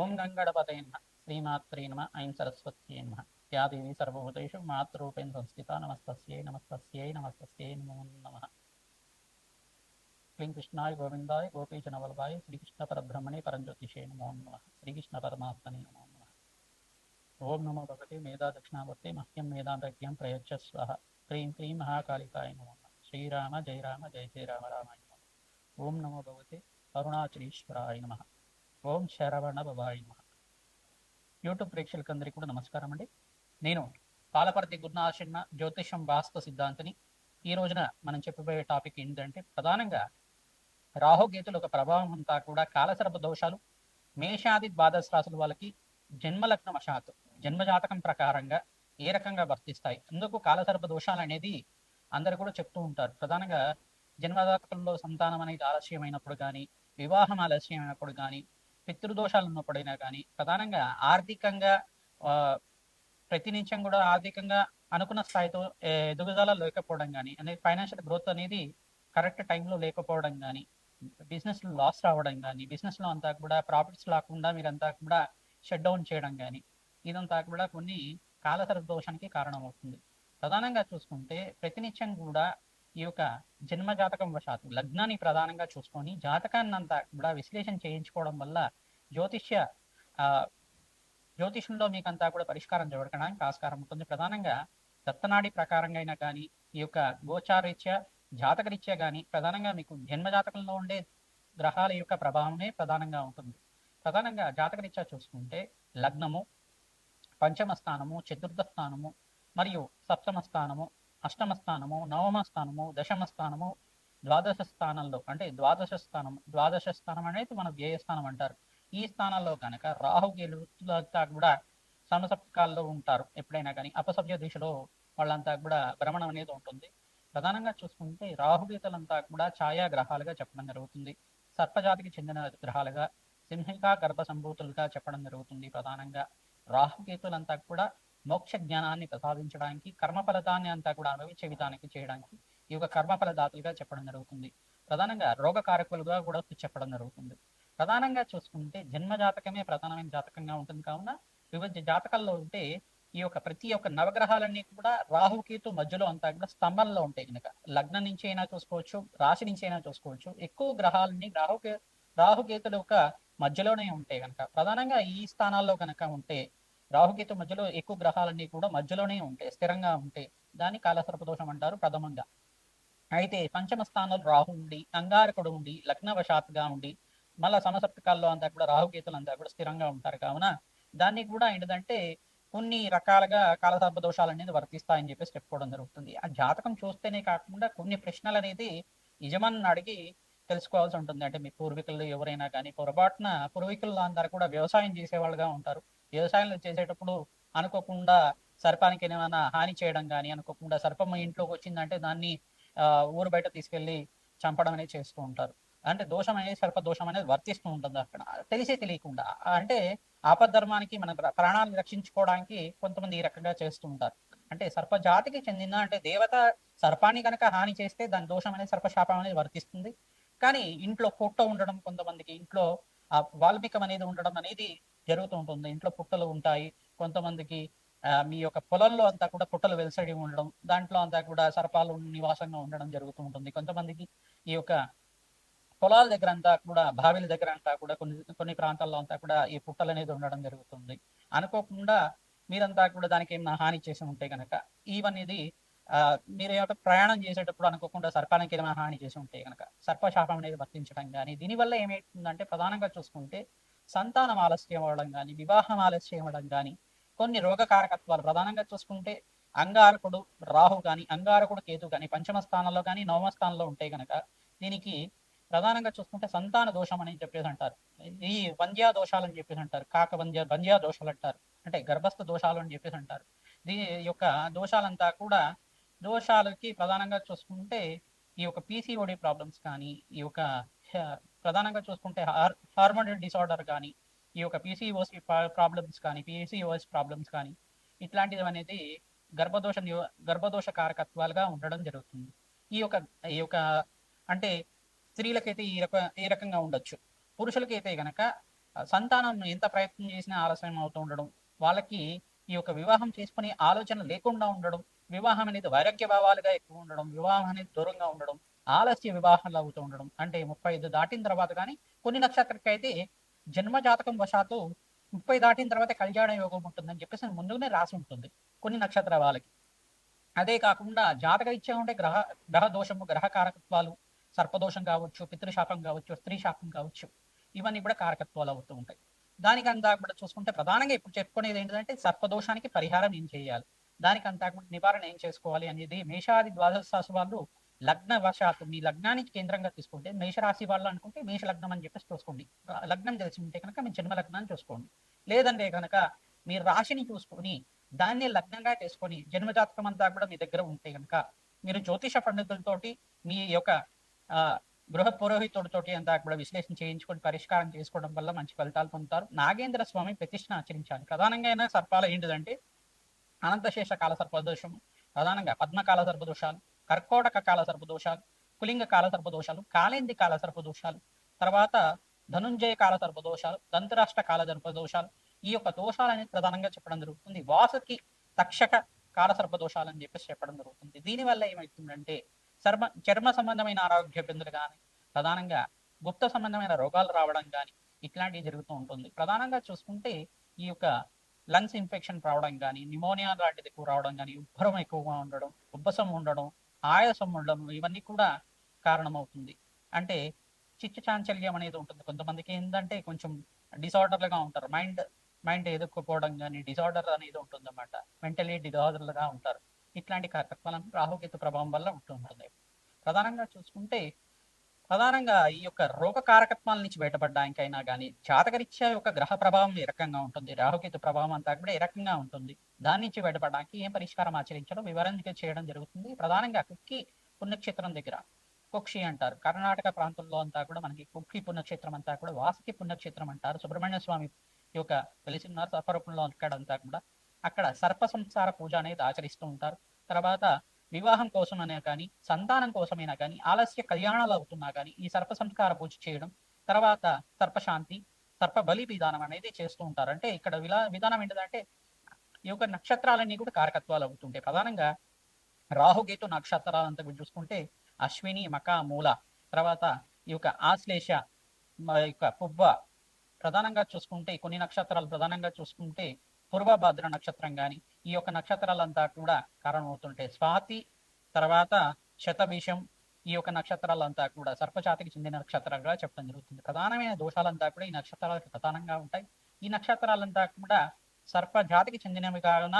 ఓం గంగణపతయ నమః. శ్రీమాత్రే నమః. ఐం సరస్వత్యై నమః. యా దేవీ సర్వభూతేషు మాతృరూపేణ సంస్థితా నమస్తస్యై నమస్తస్యై నమస్తస్యై నమో నమః. క్లీం కృష్ణాయ గోవిందాయ గోపీజనవల్లభాయ శ్రీకృష్ణ పరబ్రహ్మణే పరంజ్యోతిషే నమో నమః. శ్రీకృష్ణ పరమాత్మనే నమో నమః. ఓం నమో భగవతే మేధా దక్షిణామూర్తే మహ్యం మేధాంతజ్ఞం ప్రయచ్చ స్వః. క్రీం క్రీం మహాకాళికాయ నమో నమః. శ్రీరామ జయ రామ జయ జయ రామ రామాయ నమః. ఓం నమో భగవతే అరుణాచలీశ్వరాయ నమః. ఓం శరవణ భవాయ నమః. యూట్యూబ్ ప్రేక్షకులందరికీ కూడా నమస్కారం అండి. నేను పాలపర్తి గురునాశన్న జ్యోతిషం వాస్తు సిద్ధాంతిని. ఈ రోజున మనం చెప్పబోయే టాపిక్ ఏంటంటే ప్రధానంగా రాహుకేతుల ఒక ప్రభావం అంతా కూడా కాలసర్ప దోషాలు మేషాది ద్వాదశ రాశుల వాళ్ళకి జన్మలగ్న వశాత్తు జన్మజాతకం ప్రకారంగా ఏ రకంగా వర్తిస్తాయి. అందుకు కాలసర్ప దోషాలు అనేది అందరు కూడా చెప్తూ ఉంటారు. ప్రధానంగా జన్మజాతకంలో సంతానం అనేది ఆలస్యమైనప్పుడు కానీ, వివాహం ఆలస్యమైనప్పుడు కానీ, పితృదోషాలు ఉన్నప్పుడైనా కానీ, ప్రధానంగా ఆర్థికంగా ప్రతినిత్యం కూడా ఆర్థికంగా అనుకున్న స్థాయితో ఎదుగుదల లేకపోవడం కానీ, అనేది ఫైనాన్షియల్ గ్రోత్ అనేది కరెక్ట్ టైంలో లేకపోవడం కానీ, బిజినెస్ లాస్ రావడం కానీ, బిజినెస్లో అంతా కూడా ప్రాఫిట్స్ రాకుండా మీరంతా కూడా షట్ డౌన్ చేయడం కానీ, ఇదంతా కూడా కొన్ని కాలసర్ప దోషానికి కారణమవుతుంది. ప్రధానంగా చూసుకుంటే ప్రతినిత్యం కూడా ఈ యొక్క జన్మ జాతకం వశాత్తు లగ్నాన్ని ప్రధానంగా చూసుకొని జాతకాన్ని అంతా కూడా విశ్లేషణ చేయించుకోవడం వల్ల జ్యోతిషంలో మీకంతా కూడా పరిష్కారం జరగడానికి ఆస్కారం ఉంటుంది. ప్రధానంగా దత్తనాడి ప్రకారంగా అయినా కానీ, ఈ యొక్క గోచారీత్యా జాతకరీత్యా కానీ, ప్రధానంగా మీకు జన్మ జాతకంలో ఉండే గ్రహాల యొక్క ప్రభావమే ప్రధానంగా ఉంటుంది. ప్రధానంగా జాతకరీత్యా చూసుకుంటే లగ్నము, పంచమ స్థానము, చతుర్థ స్థానము, మరియు సప్తమ స్థానము, అష్టమ స్థానము, నవమ స్థానము, దశమ స్థానము, ద్వాదశ స్థానంలో అంటే ద్వాదశ స్థానం అనేది మన వ్యయ స్థానం అంటారు. ఈ స్థానాల్లో కనుక రాహుకేతులంతా కూడా సమసప్తకాల్లో ఉంటారు. ఎప్పుడైనా కానీ అపసవ్య దిశలో వాళ్ళంతా కూడా భ్రమణం అనేది ఉంటుంది. ప్రధానంగా చూసుకుంటే రాహుకేతులంతా కూడా ఛాయా గ్రహాలుగా చెప్పడం జరుగుతుంది. సర్పజాతికి చెందిన గ్రహాలుగా, సింహిక గర్భ సంభూతులుగా చెప్పడం జరుగుతుంది. ప్రధానంగా రాహుకేతులంతా కూడా మోక్ష జ్ఞానాన్ని ప్రసాదించడానికి, కర్మ ఫలితాన్ని అంతా కూడా అనుభవించే విధానికి చేయడానికి ఈ యొక్క కర్మఫలదాతలుగా చెప్పడం జరుగుతుంది. ప్రధానంగా రోగకారకులుగా కూడా చెప్పడం జరుగుతుంది. ప్రధానంగా చూసుకుంటే జన్మ జాతకమే ప్రధానమైన జాతకంగా ఉంటుంది. కావున వివిధ జాతకాల్లో ఉంటే ఈ యొక్క ప్రతి ఒక్క నవగ్రహాలన్నీ కూడా రాహుకేతు మధ్యలో అంతా కూడా స్తంభంలో ఉంటాయి. కనుక లగ్నం నుంచి అయినా చూసుకోవచ్చు, రాశి నుంచి అయినా చూసుకోవచ్చు. ఎక్కువ గ్రహాలన్నీ రాహుకేతుల యొక్క మధ్యలోనే ఉంటాయి. కనుక ప్రధానంగా ఈ స్థానాల్లో కనుక ఉంటే రాహుకేతు మధ్యలో ఎక్కువ గ్రహాలన్నీ కూడా మధ్యలోనే ఉంటాయి, స్థిరంగా ఉంటాయి. దాన్ని కాలసర్పదోషం అంటారు ప్రథమంగా. అయితే పంచమ స్థానంలో రాహు ఉండి, అంగారకుడు ఉండి, లగ్నవశాత్గా ఉండి, మళ్ళా సమసప్తకాల్లో అంతా కూడా రాహుకేతులు అంతా కూడా స్థిరంగా ఉంటారు. కావున దాన్ని కూడా ఏంటంటే కొన్ని రకాలుగా కాలసర్ప దోషాలు అనేది వర్తిస్తాయని చెప్పేసి చెప్పుకోవడం జరుగుతుంది. ఆ జాతకం చూస్తేనే కాకుండా కొన్ని ప్రశ్నలు అనేది యజమాని అడిగి తెలుసుకోవాల్సి ఉంటుంది. అంటే మీ పూర్వీకులు ఎవరైనా కానీ పొరపాటున పూర్వీకులు అందరూ కూడా వ్యవసాయం చేసేవాళ్ళుగా ఉంటారు. వ్యవసాయంలో చేసేటప్పుడు అనుకోకుండా సర్పానికి ఏమైనా హాని చేయడం కానీ, అనుకోకుండా సర్పం ఇంట్లోకి వచ్చిందంటే దాన్ని ఊరు బయట తీసుకెళ్లి చంపడం అనేది చేస్తూ ఉంటారు. అంటే దోషం అనేది సర్ప దోషం అనేది వర్తిస్తూ ఉంటుంది అక్కడ తెలిసే తెలియకుండా. అంటే ఆపద్ధర్మానికి మన ప్రాణాలను రక్షించుకోవడానికి కొంతమంది ఈ రకంగా చేస్తూ ఉంటారు. అంటే సర్ప జాతికి చెందిన అంటే దేవత సర్పాన్ని కనుక హాని చేస్తే దాని దోషం అనేది సర్పశాపం అనేది వర్తిస్తుంది. కానీ ఇంట్లో పుట్ట ఉండడం, కొంతమందికి ఇంట్లో వాల్మీకం అనేది ఉండడం అనేది జరుగుతూ ఉంటుంది. ఇంట్లో పుట్టలు ఉంటాయి. కొంతమందికి మీ యొక్క పొలంలో అంతా కూడా పుట్టలు వెలసడి ఉండడం, దాంట్లో అంతా కూడా సర్పాలు నివాసంగా ఉండడం జరుగుతూ ఉంటుంది. కొంతమందికి ఈ యొక్క పొలాల దగ్గర అంతా కూడా, బావిల దగ్గర అంతా కూడా కొన్ని కొన్ని ప్రాంతాల్లో అంతా కూడా ఈ పుట్టలు అనేది ఉండడం జరుగుతుంది. అనుకోకుండా మీరంతా కూడా దానికి ఏమైనా హాని చేసి ఉంటే కనుక ఇవన్నీ మీరు ఏమంటే ప్రయాణం చేసేటప్పుడు అనుకోకుండా సర్పానికి ఏమైనా హాని చేసి ఉంటే కనుక సర్పశాపం అనేది వర్తించడం కానీ, దీనివల్ల ఏమవుతుందంటే ప్రధానంగా చూసుకుంటే సంతానం ఆలస్యం అవ్వడం కానీ, వివాహం ఆలస్యం అవ్వడం కానీ, కొన్ని రోగకారకత్వాలు ప్రధానంగా చూసుకుంటే అంగారకుడు రాహు కానీ, అంగారకుడు కేతు కానీ పంచమ స్థానంలో కానీ నవమ స్థానంలో ఉంటే కనుక దీనికి ప్రధానంగా చూసుకుంటే సంతాన దోషం అని చెప్పేసి అంటారు. ఈ వంద్యా దోషాలు అని చెప్పేసి అంటారు. వంద్యా దోషాలు అంటారు. అంటే గర్భస్థ దోషాలు అని చెప్పేసి అంటారు. దీని యొక్క దోషాలంతా కూడా దోషాలకి ప్రధానంగా చూసుకుంటే ఈ యొక్క పీసీఓడి ప్రాబ్లమ్స్ కానీ, ఈ యొక్క ప్రధానంగా చూసుకుంటే హార్మోనల్ డిసార్డర్ కానీ, ఈ యొక్క పీసీఓసి ప్రాబ్లమ్స్ కానీ, పీసీఓఎస్ ప్రాబ్లమ్స్ కానీ, ఇట్లాంటిది అనేది గర్భదోష కారకత్వాలుగా ఉండడం జరుగుతుంది. ఈ యొక్క అంటే స్త్రీలకైతే ఈ రకంగా ఉండొచ్చు. పురుషులకైతే గనక సంతానం ఎంత ప్రయత్నం చేసినా ఆలస్యం అవుతూ ఉండడం, వాళ్ళకి ఈ యొక్క వివాహం చేసుకునే ఆలోచన లేకుండా ఉండడం, వివాహం అనేది వైరాగ్య భావాలుగా ఎక్కువ ఉండడం, వివాహం అనేది దూరంగా ఉండడం, ఆలస్య వివాహాలు అవుతూ ఉండడం. అంటే 35 దాటిన తర్వాత కానీ కొన్ని నక్షత్రకి అయితే జన్మ జాతకం వశాత్తు 30 దాటిన తర్వాత కళ్యాణ యోగం ఉంటుందని చెప్పేసి ముందుగానే రాసి ఉంటుంది కొన్ని నక్షత్ర వాళ్ళకి. అదే కాకుండా జాతకరీత్యా ఉండే గ్రహ దోషము, గ్రహ కారకత్వాలు, సర్పదోషం కావచ్చు, పితృశాపం కావచ్చు, స్త్రీ శాపం కావచ్చు, ఇవన్నీ కూడా కారకత్వాలు అవుతూ ఉంటాయి. దానికంతా కూడా చూసుకుంటే ప్రధానంగా ఇప్పుడు చెప్పుకునేది ఏంటంటే సర్పదోషానికి పరిహారం ఏం చేయాలి, దానికంతా కూడా నివారణ ఏం చేసుకోవాలి అనేది మేషాది ద్వాదశ రాశి వాళ్ళు లగ్న వశాత్తు మీ లగ్నానికి కేంద్రంగా తీసుకుంటే మేషరాశి వాళ్ళు అనుకుంటే మేష లగ్నం అని చెప్పేసి చూసుకోండి. లగ్నం తెలిసి ఉంటే కనుక మీ జన్మ లగ్నాన్ని చూసుకోండి. లేదంటే కనుక మీ రాశిని చూసుకొని దాన్ని లగ్నంగా చేసుకొని జన్మజాతకం అంతా కూడా మీ దగ్గర ఉంటే కనుక మీరు జ్యోతిష పండితులతోటి మీ యొక్క ఆ గృహ పురోహితుడితోటి అంతా కూడా విశ్లేషణ చేయించుకొని పరిష్కారం చేసుకోవడం వల్ల మంచి ఫలితాలు పొందుతారు. నాగేంద్ర స్వామి ప్రతిష్ఠను ఆచరించాలి. ప్రధానంగా అయినా సర్పాలు ఏంటిదంటే అనంతశేష కాల సర్పదోషం, ప్రధానంగా పద్మకాల సర్పదోషాలు, కర్కోటక కాల సర్పదోషాలు, కులింగ కాల సర్పదోషాలు, కాళేంది కాల సర్పదోషాలు, తర్వాత ధనుంజయ కాల సర్పదోషాలు, దంతరాష్ట్ర కాల సర్పదోషాలు, ఈ యొక్క దోషాలు అనేది ప్రధానంగా చెప్పడం జరుగుతుంది. వాసుకి తక్షక కాల సర్పదోషాలు అని చెప్పేసి చెప్పడం జరుగుతుంది. దీనివల్ల ఏమవుతుందంటే చర్మ సంబంధమైన ఆరోగ్య ఇబ్బందులు కానీ, ప్రధానంగా గుప్త సంబంధమైన రోగాలు రావడం కానీ ఇట్లాంటివి జరుగుతూ ఉంటుంది. ప్రధానంగా చూసుకుంటే ఈ యొక్క లంగ్స్ ఇన్ఫెక్షన్ రావడం కానీ, నిమోనియా లాంటిది ఎక్కువ రావడం కానీ, ఉబ్బరం ఎక్కువగా ఉండడం, ఉబ్బసం ఉండడం, ఆయాసం ఉండడం, ఇవన్నీ కూడా కారణమవుతుంది. అంటే చిత్త చాంచల్యం అనేది ఉంటుంది. కొంతమందికి ఏంటంటే కొంచెం డిసార్డర్లుగా ఉంటారు. మైండ్ మైండ్ ఎదుర్కోపోవడం కానీ డిసార్డర్ అనేది ఉంటుంది అన్నమాట. మెంటలీ డిసార్డర్లుగా ఉంటారు. ఇట్లాంటి కార్యక్రమాలను రాహుకేతు ప్రభావం వల్ల ఉంటుంటుంది. ప్రధానంగా చూసుకుంటే ప్రధానంగా ఈ యొక్క రోగ కారకత్వాల నుంచి బయటపడడానికైనా కానీ జాతకరీత్యా యొక్క గ్రహ ప్రభావం ఏ రకంగా ఉంటుంది, రాహుకేతు ప్రభావం అంతా కూడా ఏ రకంగా ఉంటుంది, దాని నుంచి బయటపడడానికి ఏం పరిష్కారం ఆచరించడం వివరంగా చేయడం జరుగుతుంది. ప్రధానంగా కుక్కి పుణ్యక్షేత్రం దగ్గర కుక్షి అంటారు. కర్ణాటక ప్రాంతంలో అంతా కూడా మనకి కుక్కి పుణ్యక్షేత్రం అంతా కూడా వాసుకి పుణ్యక్షేత్రం అంటారు. సుబ్రహ్మణ్య స్వామి యొక్క వెలిసిన్నారు సర్పరూపంలో అక్కడంతా కూడా. అక్కడ సర్ప సంసార పూజ అనేది ఆచరిస్తూ ఉంటారు. తర్వాత వివాహం కోసమైనా కానీ సంతానం కోసమైనా కానీ ఆలస్య కళ్యాణాలు అవుతున్నా కానీ ఈ సర్ప సంస్కార పూజ చేయడం, తర్వాత సర్పశాంతి, సర్ప బలి విధానం అనేది చేస్తూ ఉంటారు. అంటే ఇక్కడ విధానం ఏంటంటే ఈ యొక్క నక్షత్రాలన్నీ కూడా కారకత్వాలు అవుతుంటాయి. ప్రధానంగా రాహుకేతు నక్షత్రాలంతా చూసుకుంటే అశ్విని, మక, మూల, తర్వాత ఈ యొక్క ఆశ్లేష, యొక్క పువ్వ, ప్రధానంగా చూసుకుంటే కొన్ని నక్షత్రాలు ప్రధానంగా చూసుకుంటే పూర్వభద్ర నక్షత్రం కానీ ఈ యొక్క నక్షత్రాలంతా కూడా కారణమవుతుంటాయి. స్వాతి, తర్వాత శతభిషం, ఈ యొక్క నక్షత్రాలంతా కూడా సర్పజాతికి చెందిన నక్షత్రాలుగా చెప్పడం జరుగుతుంది. ప్రధానమైన దోషాలంతా కూడా ఈ నక్షత్రాలకు ప్రధానంగా ఉంటాయి. ఈ నక్షత్రాలంతా కూడా సర్ప జాతికి చెందినవి కావున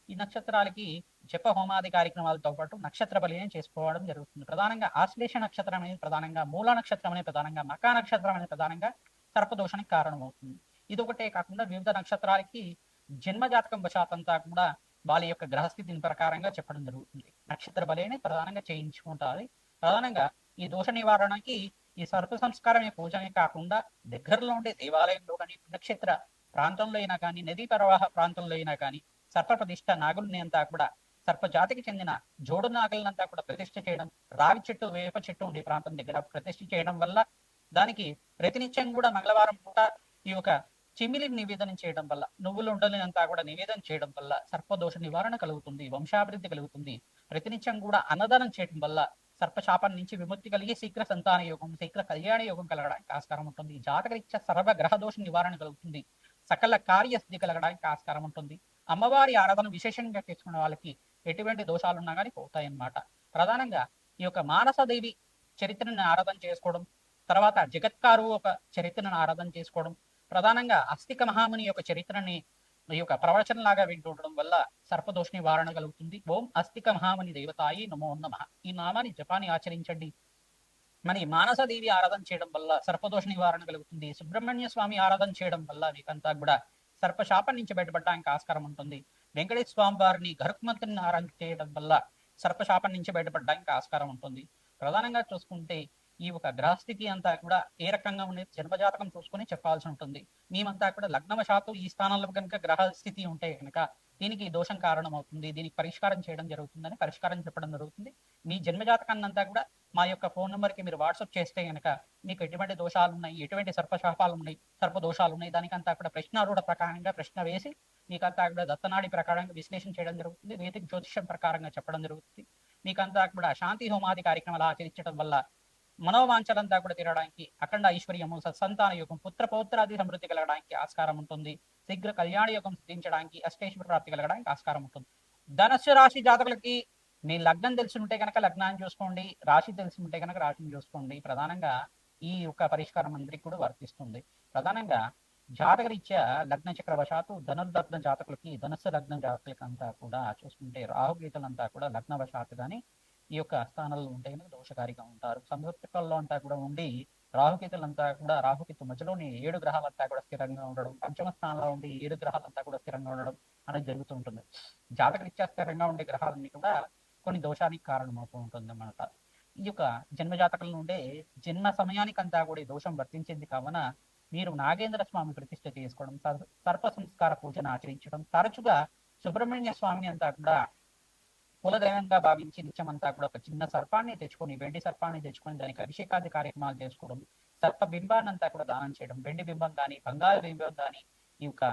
ఈ నక్షత్రాలకి జప హోమాది కార్యక్రమాలతో పాటు నక్షత్ర బలిని చేసుకోవడం జరుగుతుంది. ప్రధానంగా ఆశ్లేష నక్షత్రం అనేది ప్రధానంగా, మూల నక్షత్రం అనేది ప్రధానంగా, మకా నక్షత్రం అనేది ప్రధానంగా సర్పదోషానికి కారణమవుతుంది. ఇది ఒకటే కాకుండా వివిధ నక్షత్రాలకి జన్మ జాతకం వశాతంతా కూడా వాళ్ళ యొక్క గ్రహస్థితిని ప్రకారంగా చెప్పడం జరుగుతుంది. నక్షత్ర బలిని ప్రధానంగా చేయించుకుంటారు. ప్రధానంగా ఈ దోష నివారణకి ఈ సర్ప సంస్కారం పూజనే కాకుండా దగ్గరలో ఉండే దేవాలయంలో కానీ, పుణ్యక్షేత్ర ప్రాంతంలో అయినా కానీ, నదీ ప్రవాహ ప్రాంతంలో అయినా కానీ సర్ప ప్రతిష్ట నాగుల్ని అంతా కూడా సర్ప జాతికి చెందిన జోడు నాగులనంతా కూడా ప్రతిష్ఠ చేయడం, రావి చెట్టు, వేప చెట్టు ఉండే ప్రాంతం దగ్గర ప్రతిష్ఠ చేయడం వల్ల దానికి ప్రతినిత్యం కూడా మంగళవారం పూట ఈ యొక్క చిమిలిని నివేదన చేయడం వల్ల, నువ్వులు ఉండలేనంతా కూడా నివేదన చేయడం వల్ల సర్పదోష నివారణ కలుగుతుంది, వంశాభివృద్ధి కలుగుతుంది. ప్రతినిత్యం కూడా అన్నదానం చేయడం వల్ల సర్పశాపం నుంచి విముక్తి కలిగి శీఘ్ర సంతాన యోగం, శీఘ్ర కళ్యాణ యోగం కలగడానికి ఆస్కారం ఉంటుంది. జాతకరీత్యా సర్వ గ్రహ దోష నివారణ కలుగుతుంది. సకల కార్యసిద్ధి కలగడానికి ఆస్కారం ఉంటుంది. అమ్మవారి ఆరాధన విశేషంగా చేసుకున్న వాళ్ళకి ఎటువంటి దోషాలున్నా కానీ పోతాయన్నమాట. ప్రధానంగా ఈ యొక్క మానసదేవి చరిత్రను ఆరాధన చేసుకోవడం, తర్వాత జగత్కారు ఒక చరిత్రను ఆరాధన చేసుకోవడం, ప్రధానంగా అస్తిక మహాముని యొక్క చరిత్రని ఈ యొక్క ప్రవచనలాగా వింటుండడం వల్ల సర్పదోష నివారణ కలుగుతుంది. ఓం అస్తిక మహాముని దేవతాయి నమో నమః, ఈ నామాన్ని జపాన్ని ఆచరించండి. మరి మానసదేవి ఆరాధన చేయడం వల్ల సర్పదోష నివారణ కలుగుతుంది. సుబ్రహ్మణ్య స్వామి ఆరాధన చేయడం వల్ల మీకంతా కూడా సర్పశాపం నుంచి బయటపడడానికి ఆస్కారం ఉంటుంది. వెంకటేశ్వర స్వామి వారిని గరుక్మంతుని ఆరాధన చేయడం వల్ల సర్పశాపం నుంచి బయటపడడానికి ఆస్కారం ఉంటుంది. ప్రధానంగా చూసుకుంటే ఈ ఒక గ్రహస్థితి అంతా కూడా ఏ రకంగా ఉండేది జన్మజాతకం చూసుకొని చెప్పాల్సి ఉంటుంది. మేమంతా కూడా లగ్నవశాత్తు ఈ స్థానంలో కనుక గ్రహ స్థితి ఉంటే కనుక దీనికి దోషం కారణం అవుతుంది, దీనికి పరిష్కారం చేయడం జరుగుతుందని పరిష్కారం చెప్పడం జరుగుతుంది. మీ జన్మజాతకాన్ని అంతా కూడా మా యొక్క ఫోన్ నెంబర్కి మీరు వాట్సాప్ చేస్తే కనుక మీకు ఎటువంటి దోషాలు ఉన్నాయి, ఎటువంటి సర్పశాపాలు ఉన్నాయి, సర్ప దోషాలు ఉన్నాయి, దానికంతా కూడా ప్రశ్నారూఢ ప్రకారంగా ప్రశ్న వేసి మీకంతా కూడా దత్తనాడి ప్రకారంగా విశ్లేషణ చేయడం జరుగుతుంది. వేదిక జ్యోతిష్యం ప్రకారంగా చెప్పడం జరుగుతుంది. మీకంతా కూడా శాంతి హోమాది కార్యక్రమాలు ఆచరించడం వల్ల మనోవాంఛలంతా కూడా తీరడానికి, అఖండ ఐశ్వర్యము, సత్సంతాన యోగం, పుత్ర పౌత్రాది సమృద్ధి కలగడానికి ఆస్కారం ఉంటుంది. శీఘ్ర కళ్యాణ యోగం సిద్ధించడానికి, అష్టైశ్వర ప్రాప్తి కలగడానికి ఆస్కారం ఉంటుంది. ధనస్సు రాశి జాతకులకి మీ లగ్నం తెలిసి ఉంటే కనుక లగ్నాన్ని చూసుకోండి, రాశి తెలిసి ఉంటే కనుక రాశిని చూసుకోండి. ప్రధానంగా ఈ యొక్క పరిష్కారం అందరికీ కూడా వర్తిస్తుంది. ప్రధానంగా జాతకరీత్యా లగ్న చక్రవశాత్తు ధనుర్లగ్న జాతకులకి, ధనస్సు లగ్న జాతకులకి అంతా కూడా చూసుకుంటే రాహుగీతలంతా కూడా లగ్నవశాత్తు కానీ ఈ యొక్క స్థానాల్లో ఉంటే కనుక దోషకారిగా ఉంటారు. సంవత్సరాల్లో అంతా కూడా ఉండి రాహుకేతులంతా కూడా రాహుకేతు మధ్యలోని 7 గ్రహాలంతా కూడా స్థిరంగా ఉండడం, పంచమ స్థానంలో ఉండి 7 గ్రహాలంతా కూడా స్థిరంగా ఉండడం అనేది జరుగుతూ ఉంటుంది. జాతకరీత్యా స్థిరంగా ఉండే గ్రహాలన్నీ కూడా కొన్ని దోషానికి కారణమవుతూ ఉంటుంది అన్నమాట. ఈ యొక్క జన్మ జాతకంలో ఉండే జన్మ సమయానికంతా కూడా దోషం వర్తించింది కావున మీరు నాగేంద్ర స్వామి ప్రతిష్ఠ చేసుకోవడం, సర్ప సంస్కార పూజను ఆచరించడం, తరచుగా సుబ్రహ్మణ్య స్వామిని అంతా కూడా కులదైవంగా భావించి నిత్యమంతా కూడా ఒక చిన్న సర్పాన్ని తెచ్చుకొని, వెండి సర్పాన్ని తెచ్చుకొని దానికి అభిషేకాది కార్యక్రమాలు చేసుకోవడం, సర్ప బింబాన్ని అంతా కూడా దానం చేయడం, వెండి బింబం కానీ, బంగారు బింబం కానీ, ఈ యొక్క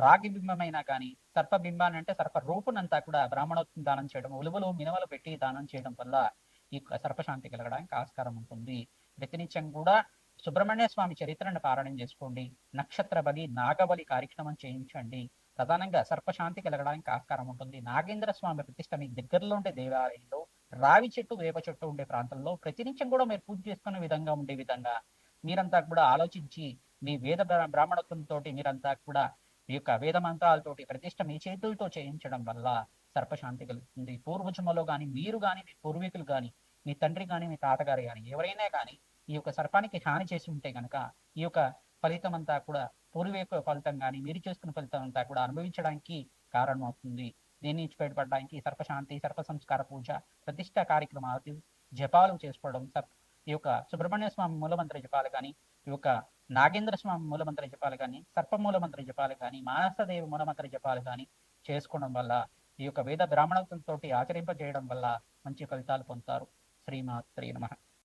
రాగి బింబమైనా కానీ, సర్ప బింబాన్ని అంటే సర్ప రూపునంతా కూడా బ్రాహ్మణోత్వం దానం చేయడం, ఉలువలు మినవలు పెట్టి దానం చేయడం వల్ల ఈ యొక్క సర్పశాంతి కలగడానికి ఆస్కారం ఉంటుంది. ప్రతినిత్యం కూడా సుబ్రహ్మణ్య స్వామి చరిత్రను పారాయణం చేసుకోండి. నక్షత్ర బలి, నాగబలి కార్యక్రమం చేయించండి. ప్రధానంగా సర్పశాంతి కలగడానికి ఆస్కారం ఉంటుంది. నాగేంద్ర స్వామి ప్రతిష్ట మీ దగ్గరలో ఉండే దేవాలయంలో, రావి చెట్టు, వేప చెట్టు ఉండే ప్రాంతంలో ప్రతినిత్యం కూడా మీరు పూజ చేసుకునే విధంగా ఉండే విధంగా మీరంతా కూడా ఆలోచించి మీ వేద బ్రాహ్మణత్వంతో మీరంతా కూడా మీ యొక్క వేద మంత్రాలతోటి ప్రతిష్ట మీ చేతులతో చేయించడం వల్ల సర్పశాంతి కలుగుతుంది. పూర్వజన్మలో కానీ మీరు కానీ మీ పూర్వీకులు కానీ మీ తండ్రి కానీ మీ తాతగారు కానీ ఎవరైనా కానీ ఈ యొక్క సర్పానికి హాని చేసి ఉంటే కనుక ఈ యొక్క ఫలితం అంతా కూడా పూర్వీకుల ఫలితం కానీ మీరు చేసుకున్న ఫలితం అంతా కూడా అనుభవించడానికి కారణం అవుతుంది. దీని నుంచి బయటపడడానికి సర్పశాంతి, సర్ప సంస్కార పూజ, ప్రతిష్ట కార్యక్రమాలు, జపాలు చేసుకోవడం, ఈ యొక్క సుబ్రహ్మణ్య స్వామి మూలమంత్ర జపాలు కానీ, ఈ యొక్క నాగేంద్ర స్వామి మూలమంత్ర జపాలు కానీ, సర్ప మూలమంత్ర జపాలు కానీ, మానసదేవి మూలమంత్ర జపాలు కానీ చేసుకోవడం వల్ల ఈ యొక్క వేద బ్రాహ్మణత్వంతో ఆచరింపజేయడం వల్ల మంచి ఫలితాలు పొందుతారు. శ్రీమాత్రే నమః.